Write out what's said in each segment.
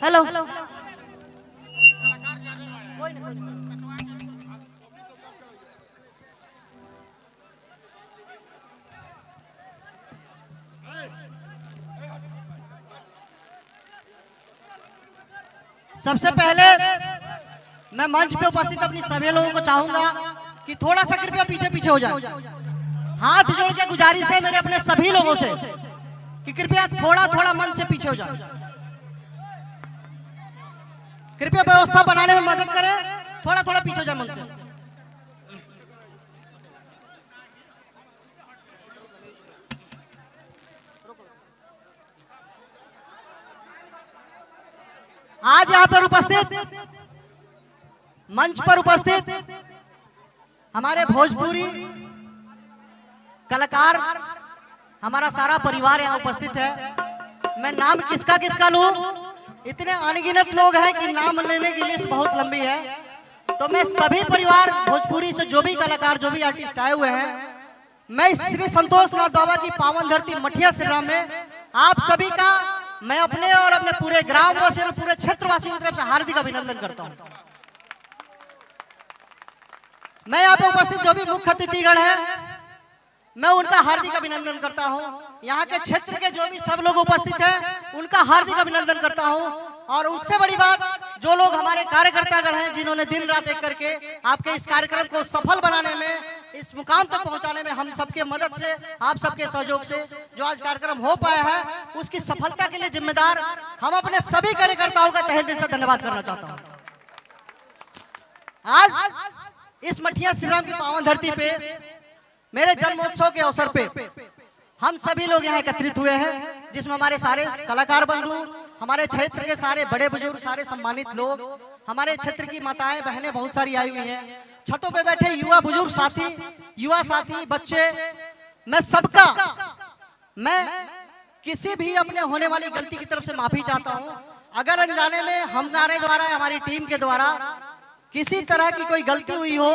Hello. सबसे पहले मैं मंच पे उपस्थित अपनी सभी लोगों को चाहूंगा कि थोड़ा सा कृपया पीछे पीछे हो जाए। हाथ जोड़ के गुजारिश है मेरे अपने सभी लोगों से कि कृपया थोड़ा थोड़ा मंच से पीछे हो जाए। कृपया व्यवस्था बनाने में मदद करें, थोड़ा थोड़ा पीछे हो जाए मंच से। आज यहाँ पर उपस्थित, मंच पर उपस्थित हमारे भोजपुरी कलाकार, हमारा सारा परिवार यहाँ उपस्थित है। मैं नाम किसका किसका लूं, इतने अनगिनत लोग हैं कि नाम लेने की लिस्ट बहुत लंबी है। तो मैं सभी परिवार भोजपुरी से जो भी कलाकार, जो भी आर्टिस्ट आए हुए हैं, मैं श्री संतोष नाथ बाबा की पावन धरती मठिया श्री राम में आप सभी का मैं अपने और अपने पूरे ग्राम वासियों, पूरे क्षेत्रवासियों की तरफ से हार्दिक अभिनंदन करता हूं। मैं यहाँ पे उपस्थित जो भी मुख्य अतिथिगण है, मैं उनका हार्दिक अभिनंदन करता हूं। यहाँ के क्षेत्र के जो भी सब लोग उपस्थित हैं, उनका हार्दिक अभिनंदन करता हूं। और उससे बड़ी बात, जो लोग हमारे कार्यकर्तागण हैं, जिन्होंने दिन रात एक करके आपके इस कार्यक्रम को सफल बनाने में, इस मुकाम तक पहुंचाने में हम सबके मदद से, आप सबके सहयोग से जो आज कार्यक्रम हो पाया है, उसकी सफलता के लिए जिम्मेदार हम अपने सभी कार्यकर्ताओं का तहे दिल से धन्यवाद करना चाहता हूं। आज इस मठिया श्री राम की पावन धरती पे मेरे जन्मोत्सव के अवसर पे हम सभी लोग यहाँ एकत्रित हुए हैं, जिसमें हमारे सारे कलाकार बंधु, हमारे क्षेत्र के सारे बड़े बुजुर्ग, सारे सम्मानित लोग, हमारे क्षेत्र की माताएं बहनें बहुत सारी आई हुई हैं, छतों पे बैठे युवा बुजुर्ग साथी, युवा साथी, बच्चे, मैं सबका मैं किसी भी अपने होने वाली गलती की तरफ से माफी चाहता हूं। अगर अनजाने में हमारे द्वारा, हमारी टीम के द्वारा किसी तरह की कोई गलती हुई हो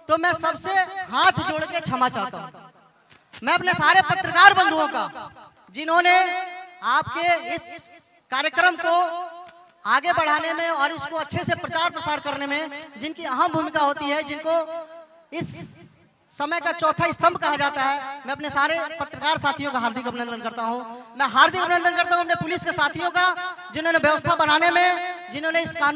तो मैं सबसे हाथ जोड़ के क्षमा चाहता हूं। मैं अपने सारे पत्रकार बंधुओं का, जिन्होंने आपके इस कार्यक्रम को आगे बढ़ाने में और इसको अच्छे से प्रचार प्रसार करने में जिनकी अहम भूमिका होती है, जिनको इस समय का चौथा स्तंभ कहा जाता है, मैं अपने सारे पत्रकार साथियों का हार्दिक अभिनंदन करता हूं। मैं हार्दिक अभिनंदन करता हूं अपने पुलिस के साथियों का, जिन्होंने व्यवस्था बनाने में, जिन्होंने इस कानून